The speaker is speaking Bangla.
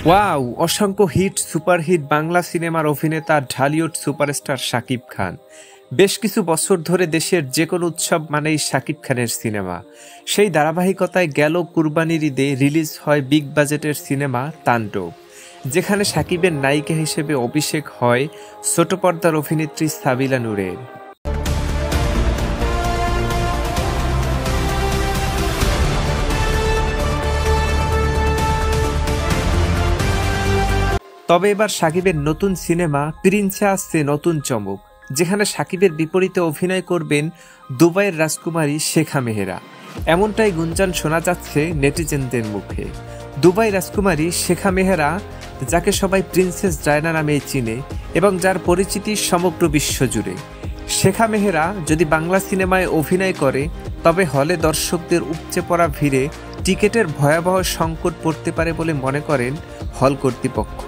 ওয়াও! অসংখ্য হিট, সুপারহিট বাংলা সিনেমার অভিনেতা ঢালিউড সুপারস্টার শাকিব খান। বেশ কিছু বছর ধরে দেশের যেকোনো উৎসব মানেই শাকিব খানের সিনেমা। সেই ধারাবাহিকতায় গেল কুরবানির ঈদে রিলিজ হয় বিগ বাজেটের সিনেমা তাণ্ডব, যেখানে শাকিবের নায়িকা হিসেবে অভিষেক হয় ছোট পর্দার অভিনেত্রী সাবিলা নূরের। তবে এবার শাকিবের নতুন সিনেমা প্রিন্সে আসছে নতুন চমক, যেখানে শাকিবের বিপরীতে অভিনয় করবেন দুবাইয়ের রাজকুমারী শেখা মেহেরা। এমনটাই গুঞ্জন শোনা যাচ্ছে নেটিজেনদের মুখে। দুবাই রাজকুমারী শেখা মেহেরা, যাকে সবাই প্রিন্সেস ডায়না নামেই চিনে এবং যার পরিচিতি সমগ্র বিশ্ব জুড়ে। শেখা মেহেরা যদি বাংলা সিনেমায় অভিনয় করে, তবে হলে দর্শকদের উপচে পড়া ভিড়ে টিকিটের ভয়াবহ সংকট পড়তে পারে বলে মনে করেন হল কর্তৃপক্ষ।